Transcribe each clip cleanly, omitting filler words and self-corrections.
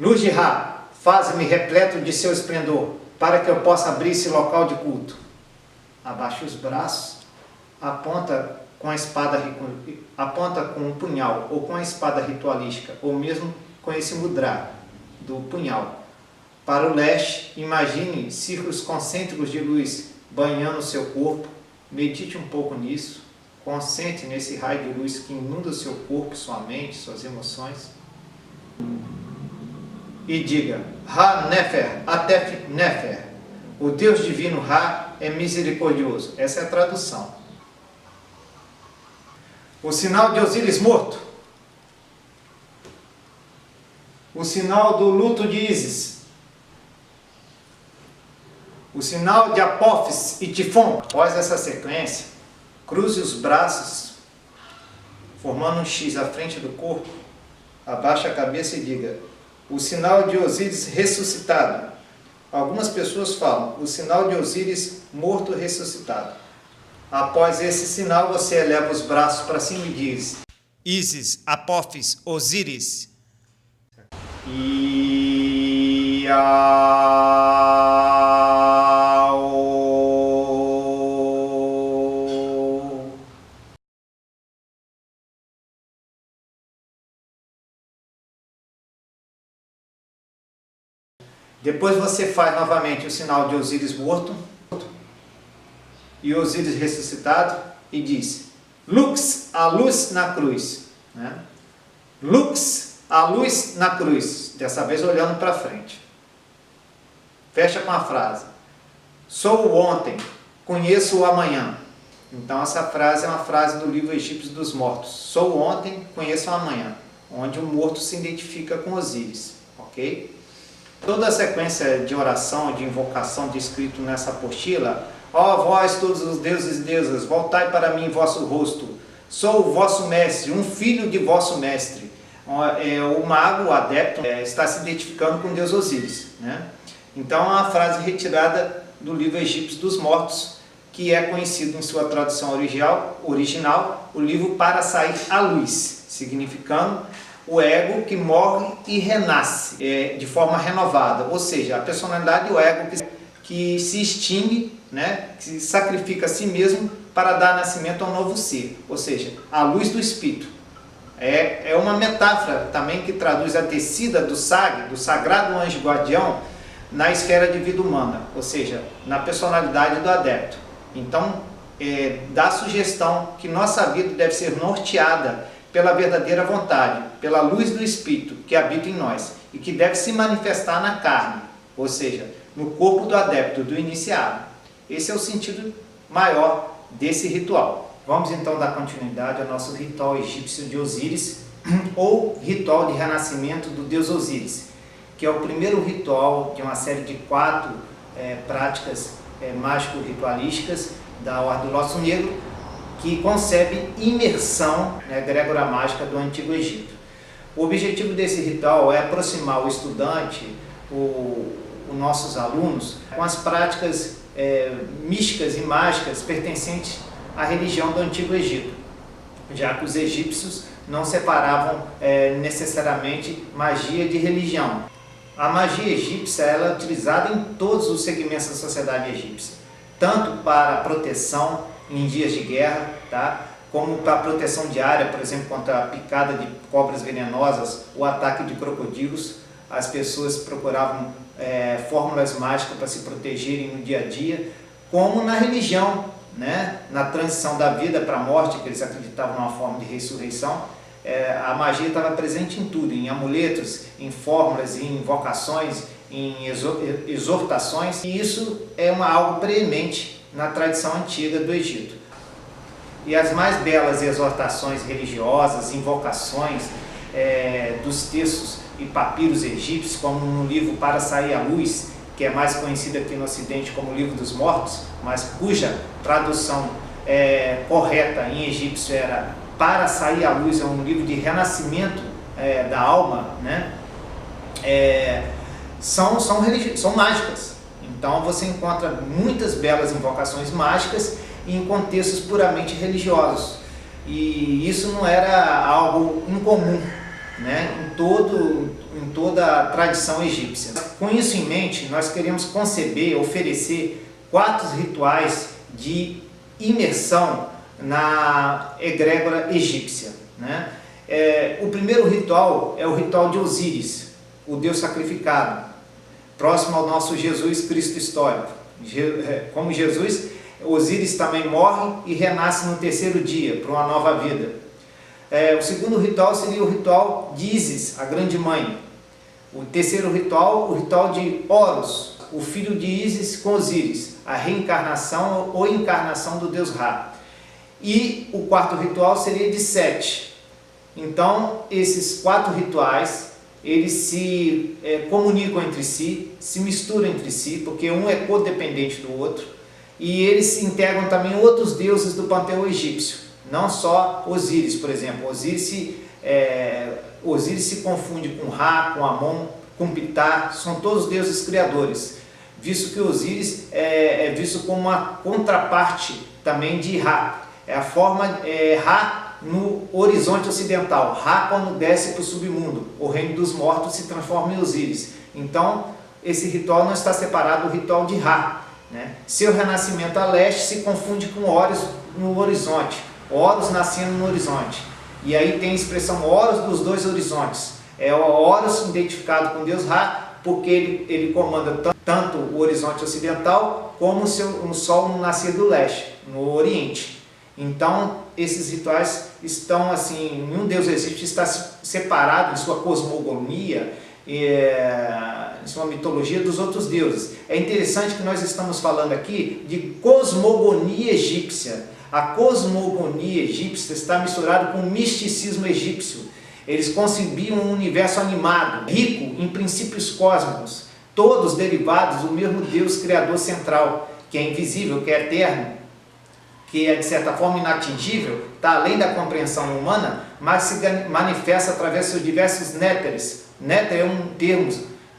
Luz de Ra, faze-me repleto de seu esplendor, para que eu possa abrir esse local de culto. Abaixa os braços, aponta com a espada, aponta com um punhal, ou com a espada ritualística, ou mesmo com esse mudra do punhal. Para o leste, imagine círculos concêntricos de luz banhando o seu corpo. Medite um pouco nisso. Concentre nesse raio de luz que inunda o seu corpo, sua mente, suas emoções. E diga: Ra Nefer, Atef Nefer. O Deus divino Ra é misericordioso. Essa é a tradução. O sinal de Osíris morto. O sinal do luto de Ísis. O sinal de Apófis e Tifon. Após essa sequência, cruze os braços, formando um X à frente do corpo, abaixe a cabeça e diga: o sinal de Osíris ressuscitado. Algumas pessoas falam o sinal de Osíris morto ressuscitado. Após esse sinal, você eleva os braços para cima e diz: Ísis, Apófis, Osíris. Depois você faz novamente o sinal de Osíris morto e Osíris ressuscitado e diz: Lux, a luz na cruz. Lux, a luz na cruz. Dessa vez olhando para frente. Fecha com a frase: sou o ontem, conheço o amanhã. Então essa frase é uma frase do livro Egípcio dos Mortos. Sou o ontem, conheço o amanhã. Onde o morto se identifica com Osíris. Ok? Toda a sequência de oração, de invocação descrito nessa apostila: ó vós todos os deuses e deusas, voltai para mim vosso rosto. Sou o vosso mestre, um filho de vosso mestre. O mago, o adepto, está se identificando com Deus Osíris. Então é uma frase retirada do livro Egípcio dos Mortos, que é conhecido em sua tradução original, o livro Para Sair à Luz, significando o ego que morre e renasce de forma renovada, ou seja, a personalidade do ego que se extingue, que se sacrifica a si mesmo para dar nascimento a um novo ser, ou seja, a luz do Espírito. É uma metáfora também que traduz a descida do SAG, do Sagrado Anjo Guardião, na esfera de vida humana, ou seja, na personalidade do adepto. Então, dá a sugestão que nossa vida deve ser norteada pela verdadeira vontade, pela luz do Espírito que habita em nós e que deve se manifestar na carne, ou seja, no corpo do adepto, do iniciado. Esse é o sentido maior desse ritual. Vamos então dar continuidade ao nosso ritual egípcio de Osíris, ou ritual de renascimento do deus Osíris, que é o primeiro ritual de uma série de 4 práticas mágico-ritualísticas da Ordem do Lótus Negro, que concebe imersão egrégora mágica do Antigo Egito. O objetivo desse ritual é aproximar o estudante, os nossos alunos, com as práticas místicas e mágicas pertencentes à religião do Antigo Egito, já que os egípcios não separavam necessariamente magia de religião. A magia egípcia ela é utilizada em todos os segmentos da sociedade egípcia, tanto para proteção em dias de guerra, como para proteção diária, por exemplo, contra a picada de cobras venenosas, o ataque de crocodilos. As pessoas procuravam fórmulas mágicas para se protegerem no dia a dia, como na religião, na transição da vida para a morte, que eles acreditavam numa forma de ressurreição. A magia estava presente em tudo, em amuletos, em fórmulas, em invocações, em exortações, e isso é algo preemente na tradição antiga do Egito. E as mais belas exortações religiosas, invocações dos textos e papiros egípcios, como no livro Para Sair à Luz, que é mais conhecido aqui no Ocidente como Livro dos Mortos, mas cuja tradução correta em egípcio era Para Sair à Luz, é um livro de renascimento da alma, são mágicas. Então você encontra muitas belas invocações mágicas em contextos puramente religiosos. E isso não era algo incomum né, em toda a tradição egípcia. Com isso em mente, nós queremos conceber, oferecer 4 rituais de imersão na egrégora egípcia, né? O primeiro ritual é o ritual de Osíris, o Deus sacrificado, próximo ao nosso Jesus Cristo histórico. Como Jesus, Osíris também morre e renasce no 3º dia para uma nova vida. O segundo ritual seria o ritual de Ísis, a grande mãe. O terceiro ritual, o ritual de Horus, o filho de Ísis com Osíris, a reencarnação ou encarnação do deus Ra. E o quarto ritual seria de Sete. Então, esses 4 rituais, eles se comunicam entre si, se misturam entre si, porque um é codependente do outro, e eles integram também outros deuses do panteão egípcio, não só Osíris, por exemplo. Osíris se confunde com Ra, com Amon, com Ptah, são todos deuses criadores, visto que Osíris é visto como uma contraparte também de Ra. É a forma Ra no horizonte ocidental. Ra, quando desce para o submundo, o reino dos mortos se transforma em Osíris. Então, esse ritual não está separado do ritual de Ra, né? Seu renascimento a leste se confunde com Horus no horizonte, Horus nascendo no horizonte. E aí tem a expressão Horus dos 2 horizontes. É o Horus identificado com Deus Ra, porque ele comanda tanto o horizonte ocidental como o sol no nascer do leste, no oriente. Então, esses rituais estão assim, nenhum deus egípcio está separado em sua cosmogonia, em sua mitologia dos outros deuses. É interessante que nós estamos falando aqui de cosmogonia egípcia. A cosmogonia egípcia está misturada com o misticismo egípcio. Eles concebiam um universo animado, rico em princípios cósmicos, todos derivados do mesmo Deus Criador central, que é invisível, que é eterno, que é de certa forma inatingível, está além da compreensão humana, mas se manifesta através de seus diversos néteres. Néter é um termo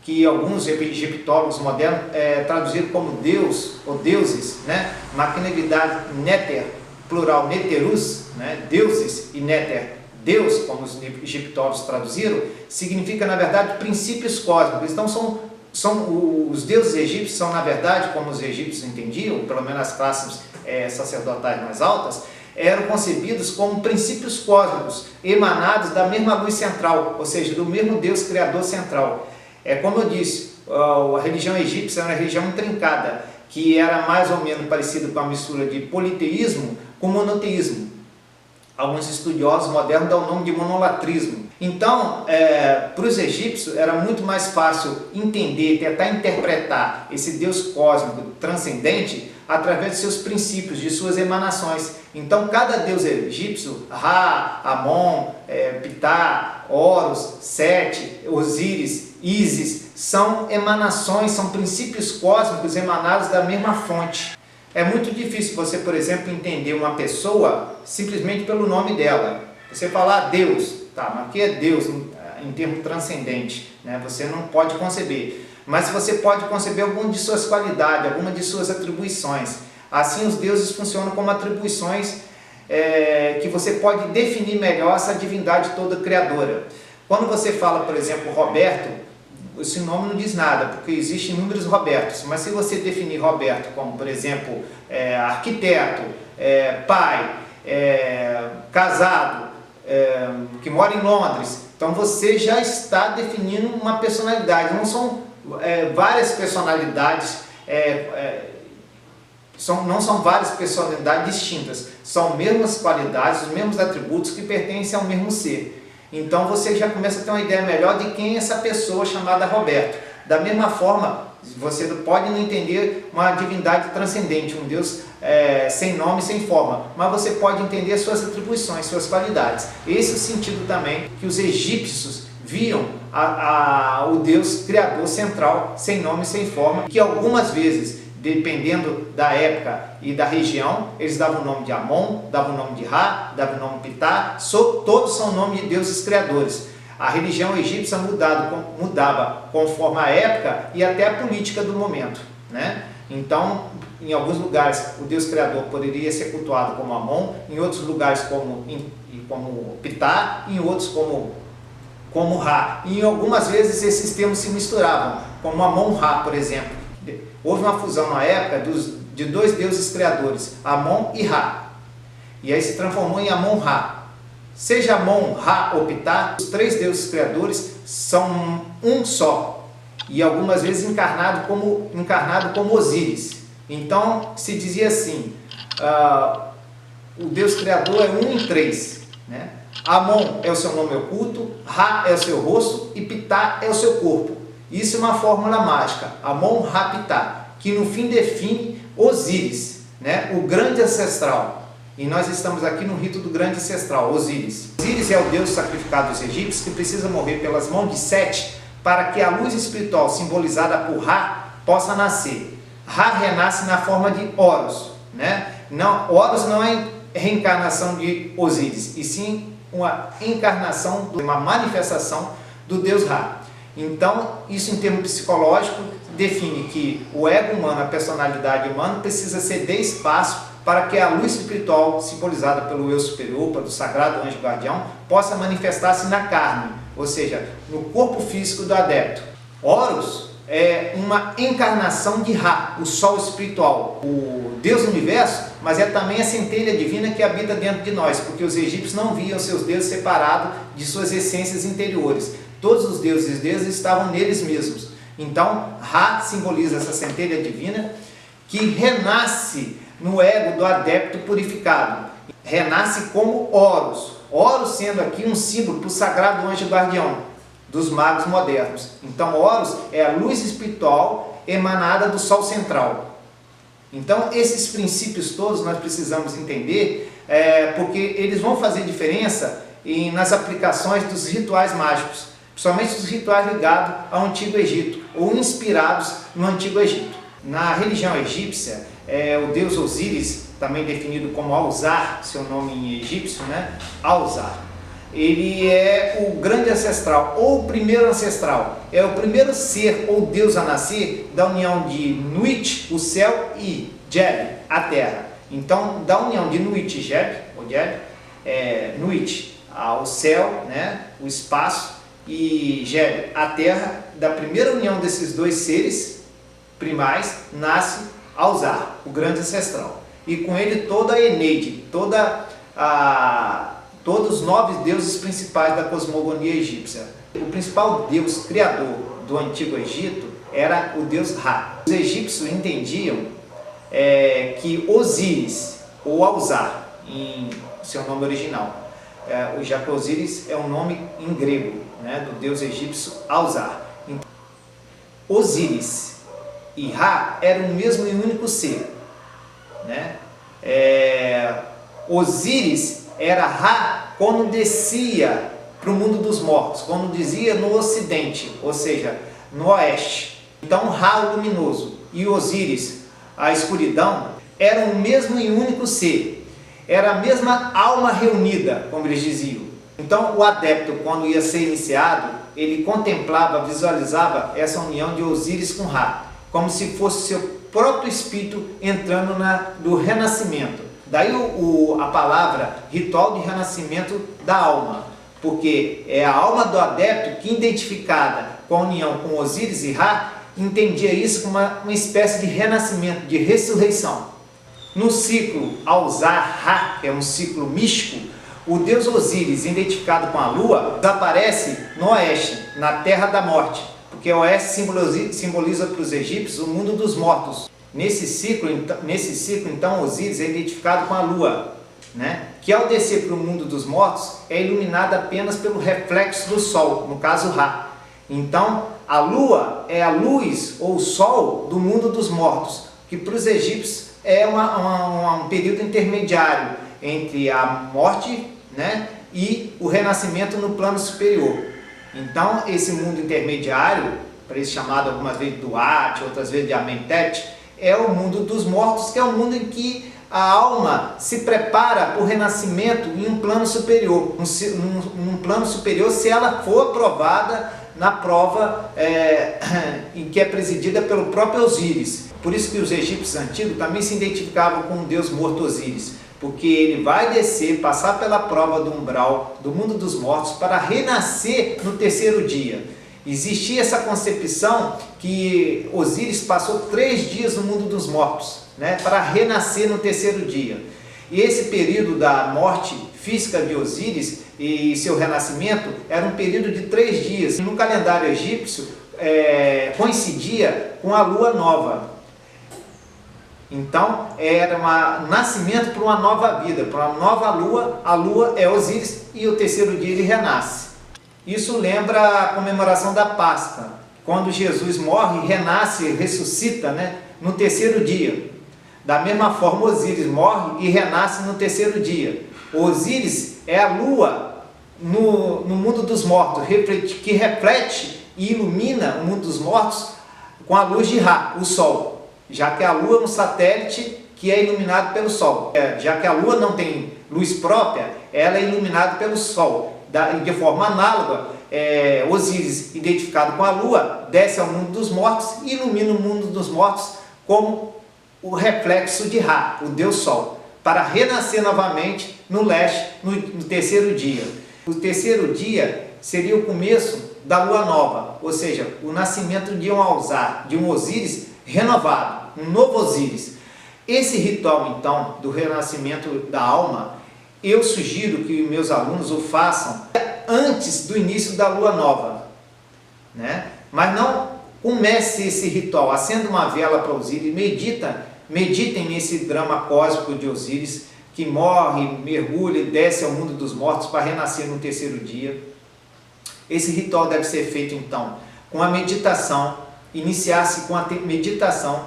que alguns egiptólogos modernos traduziram como Deus ou deuses, né? Maquinalidade néter, plural neterus, né? Deuses, e néter, Deus, como os egiptólogos traduziram, significa na verdade princípios cósmicos. Então os deuses egípcios são na verdade, como os egípcios entendiam, pelo menos as classes sacerdotais mais altas, eram concebidos como princípios cósmicos, emanados da mesma luz central, ou seja, do mesmo Deus Criador central. Como eu disse, a religião egípcia era uma religião intrincada, que era mais ou menos parecida com a mistura de politeísmo com monoteísmo. Alguns estudiosos modernos dão o nome de monolatrismo. Então, para os egípcios era muito mais fácil entender, tentar interpretar esse Deus cósmico transcendente através de seus princípios, de suas emanações. Então, cada deus egípcio, Ra, Amon, Ptah, Horus, Sete, Osíris, Ísis, são emanações, são princípios cósmicos emanados da mesma fonte. É muito difícil você, por exemplo, entender uma pessoa simplesmente pelo nome dela. Você falar Deus, tá, mas o que é Deus em termo transcendente, né? Você não pode conceber. Mas você pode conceber alguma de suas qualidades, alguma de suas atribuições. Assim, os deuses funcionam como atribuições que você pode definir melhor essa divindade toda criadora. Quando você fala, por exemplo, Roberto, esse nome não diz nada, porque existem inúmeros Robertos. Mas se você definir Roberto como, por exemplo, arquiteto, pai, casado, que mora em Londres, então você já está definindo uma personalidade. Não são várias personalidades, não são várias personalidades distintas, são mesmas qualidades, os mesmos atributos que pertencem ao mesmo ser. Então você já começa a ter uma ideia melhor de quem é essa pessoa chamada Roberto. Da mesma forma, você pode não entender uma divindade transcendente, um Deus sem nome, sem forma, mas você pode entender suas atribuições, suas qualidades. Esse é o sentido também que os egípcios viam o Deus Criador central, sem nome, sem forma, que algumas vezes, dependendo da época e da região, eles davam o nome de Amon, davam o nome de Ra, davam o nome de Ptah, todos são nomes de deuses criadores. A religião egípcia mudava conforme a época e até a política do momento, né? Então, em alguns lugares o Deus Criador poderia ser cultuado como Amon, em outros lugares como Ptah, em outros como como Ra. E algumas vezes esses termos se misturavam, como Amon-Ra, por exemplo. Houve uma fusão na época de dois deuses criadores, Amon e Ra. E aí se transformou em Amon-Ra. Seja Amon, Ra ou Ptah, os três deuses criadores são um só. E algumas vezes encarnado como Osíris. Então se dizia assim, o Deus criador é um em três, né? Amon é o seu nome oculto, Ra é o seu rosto e Ptah é o seu corpo. Isso é uma fórmula mágica, Amon, Ra, Ptah, que no fim define Osíris, né? O grande ancestral. E nós estamos aqui no rito do grande ancestral, Osíris. Osíris é o deus sacrificado dos egípcios que precisa morrer pelas mãos de Sete para que a luz espiritual simbolizada por Ra possa nascer. Ra renasce na forma de Horus, né? Não, Horus não é reencarnação de Osíris, e sim uma encarnação, uma manifestação do deus Ra. Então, isso em termo psicológico define que o ego humano, a personalidade humana, precisa ceder espaço para que a luz espiritual, simbolizada pelo eu superior, pelo sagrado anjo guardião, possa manifestar-se na carne, ou seja, no corpo físico do adepto. Horus é uma encarnação de Ra, o sol espiritual, o Deus do universo, mas é também a centelha divina que habita dentro de nós, porque os egípcios não viam seus deuses separados de suas essências interiores. Todos os deuses deles estavam neles mesmos. Então, Ra simboliza essa centelha divina que renasce no ego do adepto purificado. Renasce como Horus. Horus sendo aqui um símbolo para o sagrado anjo guardião dos magos modernos. Então, Horus é a luz espiritual emanada do sol central. Então, esses princípios todos nós precisamos entender, porque eles vão fazer diferença nas aplicações dos rituais mágicos, principalmente os rituais ligados ao Antigo Egito, ou inspirados no Antigo Egito. Na religião egípcia, o deus Osíris, também definido como Ausar, seu nome em egípcio, né? Ausar. Ele é o grande ancestral, ou o primeiro ancestral. É o primeiro ser ou deus a nascer da união de Nuit, o céu, e Geb, a terra. Então, da união de Nuit e Geb, Nuit, o céu, né? O espaço, e Geb, a terra, da primeira união desses dois seres primais, nasce Ausar, o grande ancestral. E com ele toda a Eneide, todos os 9 deuses principais da cosmogonia egípcia. O principal deus criador do Antigo Egito era o deus Ra. Os egípcios entendiam que Osíris, ou Ausar, em seu nome original, já que Osíris é um nome em grego, né, do deus egípcio Ausar. Então, Osíris e Ra eram o mesmo e único ser, né? Osíris era Ra quando descia para o mundo dos mortos, quando dizia no ocidente, ou seja, no oeste. Então Ra, o luminoso, e Osíris, a escuridão, eram o mesmo e único ser. Era a mesma alma reunida, como eles diziam. Então o adepto, quando ia ser iniciado, ele contemplava, visualizava essa união de Osíris com Ra, como se fosse seu próprio espírito entrando no renascimento. Daí a palavra ritual de renascimento da alma, porque é a alma do adepto que, identificada com a união com Osíris e Ra, entendia isso como uma espécie de renascimento, de ressurreição. No ciclo Ausar-Ra, que é um ciclo místico, o deus Osíris, identificado com a lua, desaparece no oeste, na terra da morte, porque o oeste simboliza para os egípcios o mundo dos mortos. Nesse ciclo, então, Osíris é identificado com a lua, né? Que ao descer para o mundo dos mortos é iluminada apenas pelo reflexo do sol, no caso Ra. Então, a lua é a luz ou o sol do mundo dos mortos, que para os egípcios é um período intermediário entre a morte, né, e o renascimento no plano superior. Então, esse mundo intermediário, para isso chamado algumas vezes Duat, outras vezes de Amentet, é o mundo dos mortos, que é o mundo em que a alma se prepara para o renascimento em um plano superior. Num plano superior, se ela for aprovada na prova em que é presidida pelo próprio Osíris. Por isso que os egípcios antigos também se identificavam com o deus morto Osíris, porque ele vai descer, passar pela prova do umbral do mundo dos mortos para renascer no terceiro dia. Existia essa concepção que Osíris passou 3 dias no mundo dos mortos, né, para renascer no terceiro dia. E esse período da morte física de Osíris e seu renascimento era um período de 3 dias. No calendário egípcio coincidia com a lua nova. Então era um nascimento para uma nova vida, para uma nova lua. A lua é Osíris e o terceiro dia ele renasce. Isso lembra a comemoração da Páscoa, quando Jesus morre, renasce, ressuscita, né, no terceiro dia. Da mesma forma, Osíris morre e renasce no terceiro dia. Osíris é a lua no mundo dos mortos, que reflete e ilumina o mundo dos mortos com a luz de Ra, o Sol, já que a lua é um satélite que é iluminado pelo Sol. Já que a lua não tem luz própria, ela é iluminada pelo Sol. De forma análoga, Osíris, identificado com a lua, desce ao mundo dos mortos e ilumina o mundo dos mortos como o reflexo de Ra, o Deus Sol, para renascer novamente no leste, no terceiro dia. O terceiro dia seria o começo da lua nova, ou seja, o nascimento de um alzar, de um Osíris renovado, um novo Osíris. Esse ritual, então, do renascimento da alma, eu sugiro que meus alunos o façam antes do início da lua nova, né? Mas não comece esse ritual, acenda uma vela para Osíris, meditem nesse drama cósmico de Osíris, que morre, mergulha e desce ao mundo dos mortos para renascer no terceiro dia. Esse ritual deve ser feito então com a meditação, iniciar-se com a meditação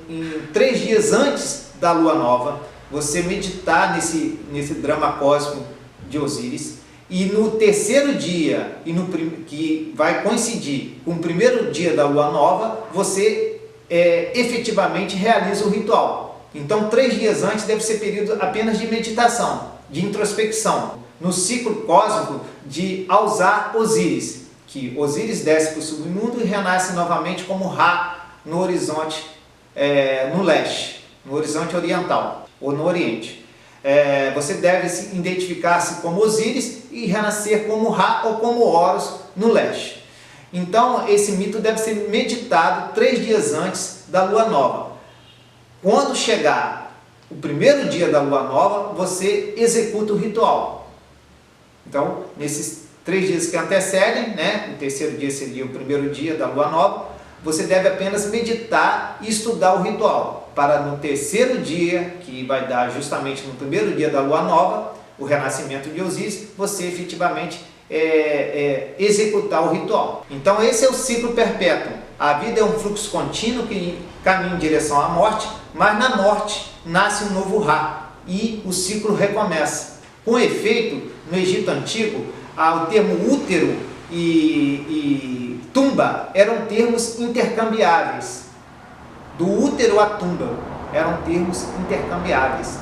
em 3 dias antes da lua nova, você meditar nesse drama cósmico de Osíris, e no terceiro dia, que vai coincidir com o primeiro dia da lua nova, você efetivamente realiza o ritual. Então 3 dias antes deve ser período apenas de meditação, de introspecção, no ciclo cósmico de Alzar Osíris, que Osíris desce para o submundo e renasce novamente como Ra no horizonte, no leste, no horizonte oriental ou no oriente. Você deve identificar-se como Osíris e renascer como Ra ou como Horus no leste. Então esse mito deve ser meditado 3 dias antes da lua nova. Quando chegar o primeiro dia da lua nova, você executa o ritual. Então, nesses 3 dias que antecedem, né, o terceiro dia seria o primeiro dia da lua nova, você deve apenas meditar e estudar o ritual, para no terceiro dia, que vai dar justamente no primeiro dia da lua nova, o renascimento de Osíris, você efetivamente executar o ritual. Então esse é o ciclo perpétuo. A vida é um fluxo contínuo que caminha em direção à morte, mas na morte nasce um novo Ra e o ciclo recomeça. Com efeito, no Egito Antigo, o termo útero e tumba eram termos intercambiáveis. Do útero à tumba eram termos intercambiáveis.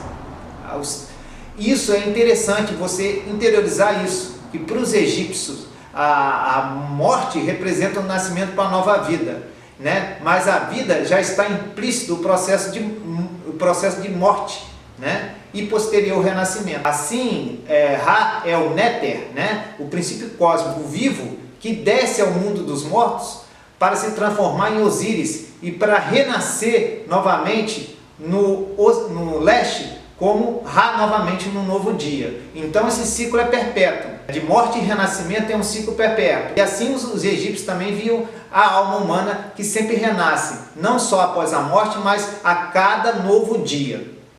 Isso é interessante você interiorizar isso, que para os egípcios a morte representa o nascimento para a nova vida, né? Mas a vida já está implícito o processo de morte, né? E posterior renascimento. Assim, Ra é o Néter, né? O princípio cósmico vivo que desce ao mundo dos mortos para se transformar em Osíris e para renascer novamente no leste como Ra novamente no novo dia. Então esse ciclo é perpétuo. De morte e renascimento é um ciclo perpétuo. E assim os egípcios também viam a alma humana que sempre renasce, não só após a morte, mas a cada novo dia.